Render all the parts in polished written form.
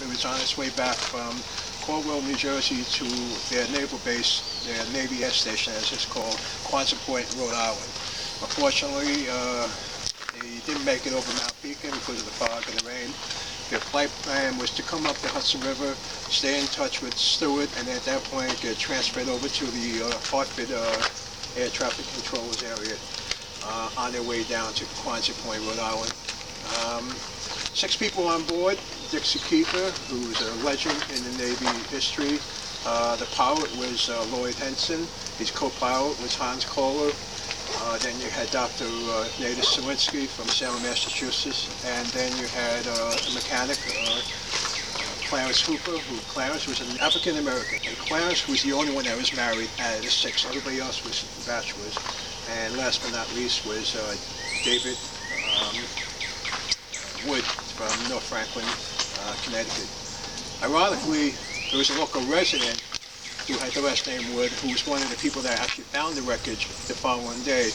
It was on its way back from Caldwell, New Jersey to their naval base, their Navy Air Station as it's called, Quonset Point, Rhode Island. Unfortunately, they didn't make it over Mount Beacon because of the fog and the rain. Their flight plan was to come up the Hudson River, stay in touch with Stewart, and at that point get transferred over to the Hartford Air Traffic Controllers area on their way down to Quonset Point, Rhode Island. 6 people on board. Dixie Keeper, who's a legend in the Navy history. The pilot was Lloyd Henson. His co-pilot was Hans Kohler. Then you had Dr. Nada Sawinski from Salem, Massachusetts. And then you had a mechanic, Clarence Hooper, Clarence was an African American. And Clarence was the only one that was married out of the 6. Everybody else was bachelors. And last but not least was David Wood from North Franklin, Connecticut. Ironically, there was a local resident who had the last name Wood, who was one of the people that actually found the wreckage the following day,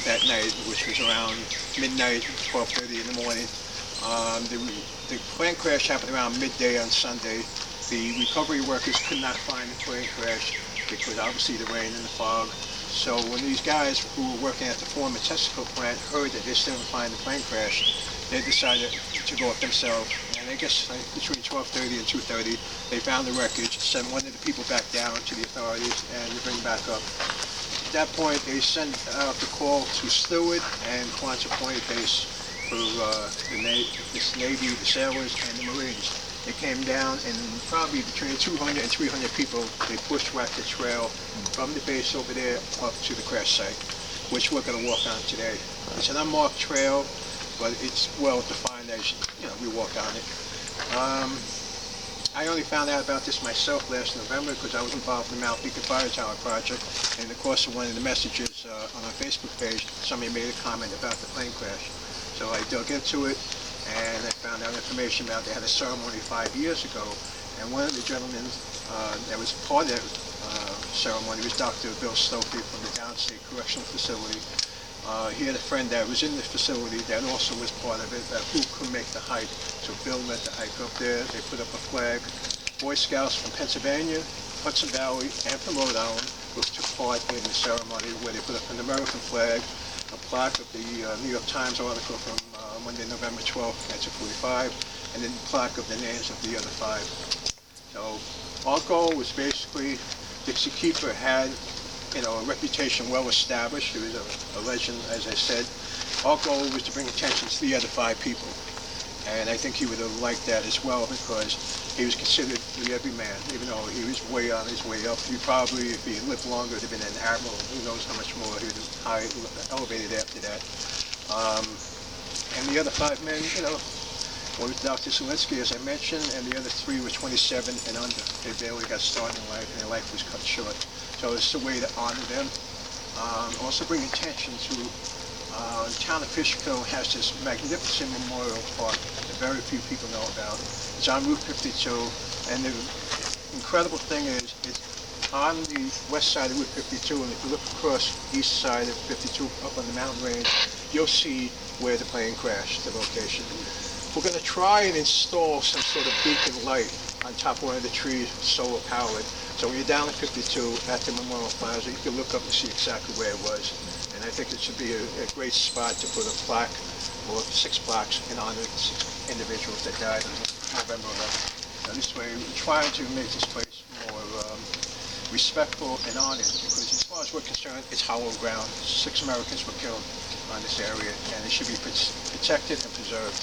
that night, which was around midnight, 12:30 in the morning. The plane crash happened around midday on Sunday. The recovery workers could not find the plane crash because obviously the rain and the fog. So when these guys who were working at the former Texaco plant heard that they still didn't find the plane crash, they decided to go up themselves. And I guess between 12:30 and 2:30, they found the wreckage, sent one of the people back down to the authorities, and they bring back up. At that point, they sent out the call to Stewart and Quonset Point base for this Navy, the sailors, and the Marines. They came down, and probably between 200 and 300 people, they bushwhacked the trail from the base over there up to the crash site, which we're going to walk on today. It's an unmarked trail, but it's well defined as, we walk on it. I only found out about this myself last November because I was involved in the Mount Beacon Fire Tower project. And in the course of one of the messages on our Facebook page, somebody made a comment about the plane crash. So I dug into it, and I found out information about they had a ceremony 5 years ago. And one of the gentlemen that was part of that ceremony was Dr. Bill Stokey from the Downstate Correctional Facility. He had a friend that was in the facility that also was part of it, that who could make the hike. So Bill led the hike up there. They put up a flag. Boy Scouts from Pennsylvania, Hudson Valley, and from Rhode Island took part in the ceremony where they put up an American flag, a plaque of the New York Times article from Monday, November 12th, 1945, and then the plaque of the names of the other 5. So our goal was basically, Dixie Keeper had a reputation well established. He was a legend, as I said. Our goal was to bring attention to the other 5 people. And I think he would have liked that as well because he was considered the everyman, even though he was way on his way up. He probably, if he had lived longer, would have been an admiral. Who knows how much more he would have elevated after that. And the other 5 men, one was Dr. Sawinski, as I mentioned, and the other 3 were 27 and under. They barely got started in life, and their life was cut short. So it's a way to honor them. Also bring attention to the town of Fishkill has this magnificent memorial park that very few people know about. It's on Route 52, and the incredible thing is it's on the west side of Route 52, and if you look across the east side of 52 up on the mountain range, you'll see where the plane crashed, the location. We're going to try and install some sort of beacon light on top of one of the trees, solar powered. So when you're down at 52 at the Memorial Plaza, you can look up and see exactly where it was. And I think it should be a great spot to put a plaque, or 6 plaques, in honor of 6 individuals that died on November 11th. So this way, we're trying to make this place more respectful and honored, because as far as we're concerned, it's hallowed ground. 6 Americans were killed on this area, and it should be protected and preserved.